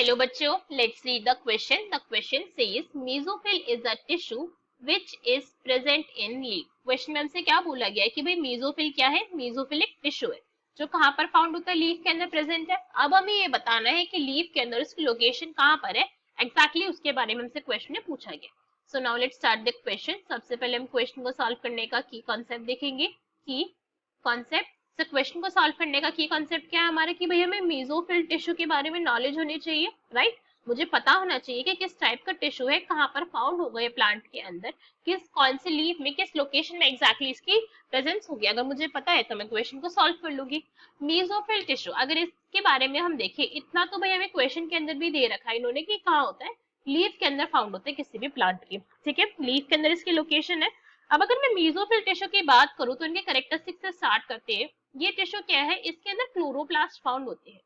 Hello बच्चों, let's read the question. The question says mesophil is a tissue which is present in leaf. Question में हमसे क्या बोला गया है कि भाई मेसोफिल क्या है? मेसोफिल एक टिश्यू है जो कहाँ पर फाउंड होता है? लीफ के अंदर प्रेजेंट है। अब हमें ये बताना है कि लीफ के अंदर उसकी लोकेशन कहाँ पर है एग्जैक्टली उसके बारे में हमसे क्वेश्चन में पूछा गया। So now let's start the question. सबसे पहले हम क्वेश्चन को सॉल्व करने का की कॉन्सेप्ट देखेंगे। की कॉन्सेप्ट, तो क्वेश्चन को सॉल्व करने का की कॉन्सेप्ट क्या है हमारा कि भाई हमें मेसोफिल टिश्यू के बारे में नॉलेज होनी चाहिए, राइट। मुझे पता होना चाहिए कि किस टाइप का टिश्यू है, कहाँ पर फाउंड होगा ये प्लांट के अंदर, किस कौन से लीफ में किस लोकेशन में एग्जैक्टली इसकी प्रेजेंस होगी। अगर मुझे पता है तो मैं क्वेश्चन को सॉल्व कर लूंगी। मेसोफिल टिश्यू, अगर इसके बारे में हम देखें, इतना तो भाई हमें क्वेश्चन के अंदर भी दे रखा है इन्होंने कि कहाँ होता है, लीफ के अंदर फाउंड होता है किसी भी प्लांट की, ठीक है। लीफ के अंदर इसकी लोकेशन है। अब अगर मैं मेसोफिल टिश्यू की बात करूं तो इनके कैरेक्टरिस्टिक्स से स्टार्ट करते हैं। ये टिश्यू क्या है? इसके अंदर क्लोरोप्लास्ट फाउंड होते हैं।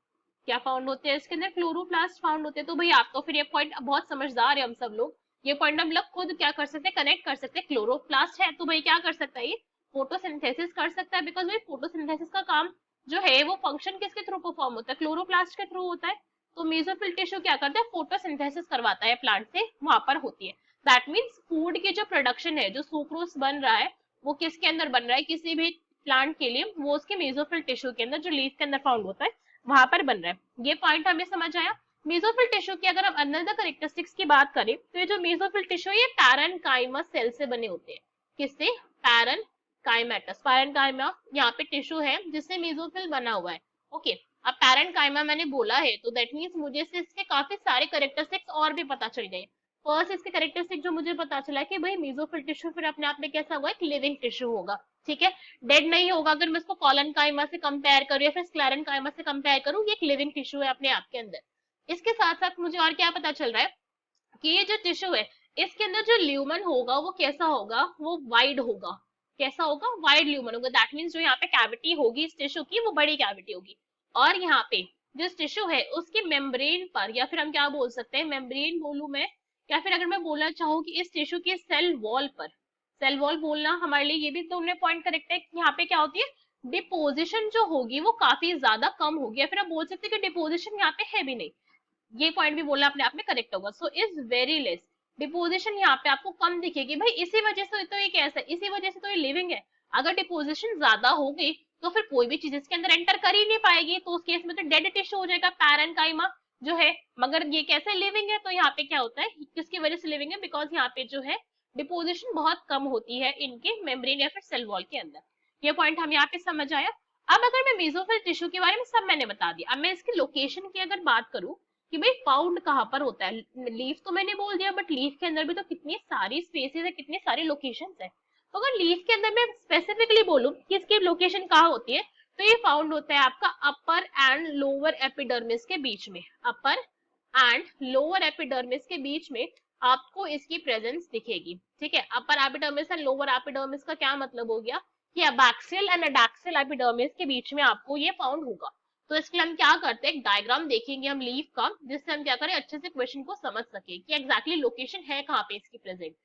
क्या फाउंड होते हैं इसके अंदर? क्लोरोप्लास्ट फाउंड होते हैं। तो भाई आप तो फिर ये पॉइंट बहुत समझदार है हम सब लोग, ये पॉइंट हम लोग खुद क्या कर सकते हैं, कनेक्ट कर सकते हैं। क्लोरोप्लास्ट है तो भाई क्या कर सकता है, ये फोटोसिंथेसिस कर सकता है, बिकॉज भाई फोटोसिंथेसिस का काम जो है वो फंक्शन किसके थ्रू परफॉर्म होता है? क्लोरोप्लास्ट के थ्रू होता है। तो मेसोफिल टिश्यू क्या करता है? फोटोसिंथेसिस करवाता है प्लांट से, वहां पर होती है। दैट मीन्स फूड की जो प्रोडक्शन है, जो सुक्रोज बन रहा है, वो किसके अंदर बन रहा है? किसी भी प्लांट के लिए वो उसके मेसोफिल टिश्यू के अंदर, जो लीफ के अंदर फाउंड होता है, वहां पर बन रहा है। ये पॉइंट हमें समझ आया। मेसोफिल टिश्यू की अगर हम अनदर कैरेक्टरिस्टिक्स की बात करें तो ये जो मेसोफिल टिश्यू ये पैरेन्काइमा सेल से बने होते हैं। किससे? पैरेन्काइमेटस। पैरेन्काइमा यहाँ पे टिश्यू है जिससे मेसोफिल बना हुआ है। ओके, अब पैरेन्काइमा मैंने बोला है तो दैट मीन्स मुझे इसके काफी सारे कैरेक्टरिस्टिक्स और भी पता चल गए। फर्स्ट इसके कैरेक्टरिस्टिक जो मुझे पता चला कि भाई मेसोफिल टिश्यू फिर अपने आप में कैसा होगा? एक लिविंग टिश्यू होगा, ठीक है। डेड नहीं होगा। अगर मैं इसको कॉलनकाइमा से कंपेयर करूं या फिर स्क्लेरेनकाइमा से कंपेयर करूं, ये एक लिविंग टिश्यू है अपने आप के अंदर। इसके साथ साथ मुझे और क्या पता चल रहा है कि ये जो टिश्यू है इसके अंदर जो ल्यूमन होगा वो कैसा होगा? वो वाइड होगा। कैसा होगा? वाइड ल्यूमन होगा। दैट मीन्स जो यहाँ पे कैविटी होगी इस टिश्यू की, वो बड़ी कैविटी होगी। और यहाँ पे जो टिश्यू है उसकी मेम्ब्रेन पर, या फिर हम क्या बोल सकते हैं, मेम्ब्रेन बोलूं मैं, या फिर अगर मैं बोलना चाहूँ कि इस टिश्यू के सेल वॉल पर, सेल वॉल बोलना हमारे लिए ये भी तो उन्हें पॉइंट करेक्ट है कि यहाँ पे क्या होती है, डिपोजिशन जो होगी वो काफी ज्यादा कम होगी, या फिर आप बोल सकते हैं कि डिपोजिशन यहाँ पे है भी नहीं। ये पॉइंट भी बोलना अपने आप में करेक्ट होगा। So is very less, deposition यहाँ पे आपको कम दिखेगी। भाई इसी वजह से तो ये कैसा है, इसी वजह से तो ये लिविंग है। अगर डिपोजिशन ज्यादा होगी तो फिर कोई भी चीज इसके अंदर एंटर कर ही नहीं पाएगी, तो उस केस में तो डेड टिश्यू हो जाएगा पैरेन्काइमा जो है। मगर ये कैसे लिविंग है? तो यहाँ पे क्या होता है, किसकी वजह से लिविंग है? बिकॉज यहाँ पे जो है डिपोजिशन बहुत कम होती है इनके मेम्ब्रेन या फिर सेल वॉल के अंदर। ये पॉइंट हम यहाँ पे समझ आया। अब अगर मैं मेसोफिल टिश्यू के बारे में सब मैंने बता दिया, अब मैं इसकी लोकेशन की अगर बात करूं कि भाई फाउंड कहाँ पर होता है, लीफ तो मैंने बोल दिया, बट लीफ के अंदर भी तो कितनी सारी स्पेसेस है, कितने सारे लोकेशंस है। तो अगर लीफ के अंदर मैं स्पेसिफिकली बोलूं कि इसकी लोकेशन कहाँ होती है, तो ये फाउंड होता है आपका अपर एंड लोअर एपिडर्मिस के बीच में। अपर एंड लोअर एपिडर्मिस के बीच में आपको इसकी प्रेजेंस दिखेगी, ठीक है। Upper epidermis and lower epidermis का क्या मतलब हो गया कि अबैक्सियल एंड एडैक्सियल एपिडर्मिस के बीच में आपको ये फाउंड होगा। तो इसके लिए हम क्या करते हैं, एक डायग्राम देखेंगे हम लीफ का, जिससे हम क्या करें, अच्छे से क्वेश्चन को समझ सके कि एग्जैक्टली लोकेशन है कहाँ पे इसकी प्रेजेंट।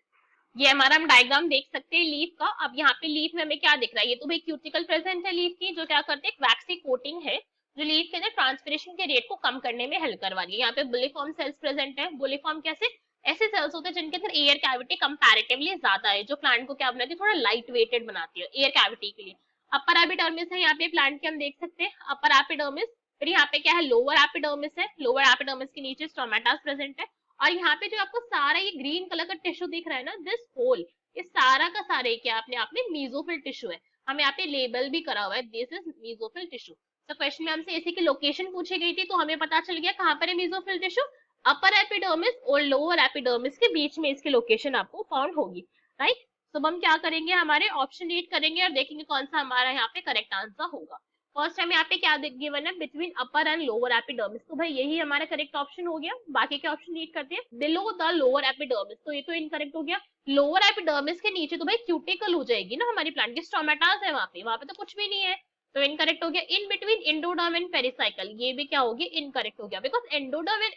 ये हमारा हम डायग्राम देख सकते हैं लीफ का। अब यहाँ पे लीफ में हमें क्या दिख रहा है, ये तो भाई क्यूटिकल प्रेजेंट है लीफ की, जो क्या करते हैं, एक वैक्सी कोटिंग है जो लीफ के अंदर ट्रांसपिरेशन के रेट को कम करने में हेल्प करवा रही है। यहाँ पे बुलिफॉर्म सेल्स प्रेजेंट है। बुलिफॉर्म कैसे? ऐसे सेल्स होते हैं जिनके अंदर एयर कैविटी कंपैरेटिवली ज्यादा है, जो प्लांट को क्या बनाती है, थोड़ा लाइट वेटेड बनाती है एयर कैविटी के लिए। अपर एपिडर्मिस है यहाँ पे प्लांट के, हम देख सकते हैं अपर एपिडर्मिस। फिर यहाँ पे क्या है, लोअर एपिडर्मिस है। लोअर एपिडर्मिस के नीचे स्टोमेटास प्रेजेंट है। और यहाँ पे जो आपको सारा ये ग्रीन कलर का टिश्यू दिख रहा है ना, दिस होल, इस सारा का सारा क्या अपने आप में मेसोफिल टिश्यू है। हमें यहाँ पे लेबल भी करा हुआ है, दिस इज मेसोफिल टिश्यू। तो क्वेश्चन में हमसे इसी की लोकेशन पूछी गई थी, तो हमें पता चल गया कहाँ पर है मेसोफिल टिश्यू, अपर एपिडर्मिस और लोअर एपिडर्मिस के बीच में इसकी लोकेशन आपको फाउंड होगी, राइट। तो हम क्या करेंगे, हमारे ऑप्शन रीड करेंगे और देखेंगे कौन सा हमारा यहाँ पे करेक्ट आंसर होगा। फर्स्ट टाइम यहाँ पे क्या गिवन है, between upper and lower epidermis, तो भाई यही हमारा करेक्ट ऑप्शन हो गया। बाकी के ऑप्शन रीड करते हैं, बिलो द लोअर एपिडर्मिस, तो ये तो इनकरेक्ट हो गया। लोअर एपिडर्मिस के नीचे तो भाई क्यूटिकल हो जाएगी ना हमारी प्लांट की, स्टोमेटास है वहां पे तो कुछ भी नहीं है, तो इनकरेक्ट हो गया। In between endoderm and pericycle, ये भी क्या होगी, इनकरेक्ट हो गया, बिकॉज एंडोडर्म एंड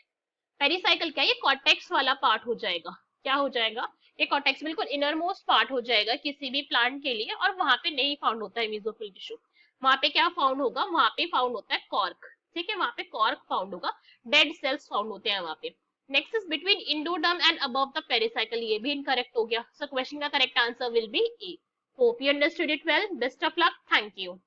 पेरिसाइकल क्या, ये कॉर्टेक्स वाला पार्ट हो जाएगा। क्या हो जाएगा, ये कॉर्टेक्स बिल्कुल इनर मोस्ट पार्ट हो जाएगा किसी भी प्लांट के लिए, और वहां पे नहीं फाउंड होता है मेसोफिल टिश्यू। वहां पे क्या फाउंड होगा, वहां पे फाउंड होता है कॉर्क, ठीक है, वहां पे कॉर्क फाउंड होगा, डेड सेल्स फाउंड होते हैं वहां पे। Next is between endoderm and above the pericycle, ये भी इनकरेक्ट हो गया। सो क्वेश्चन का correct answer will be A. Hope you understood it well. Best of luck. Thank you.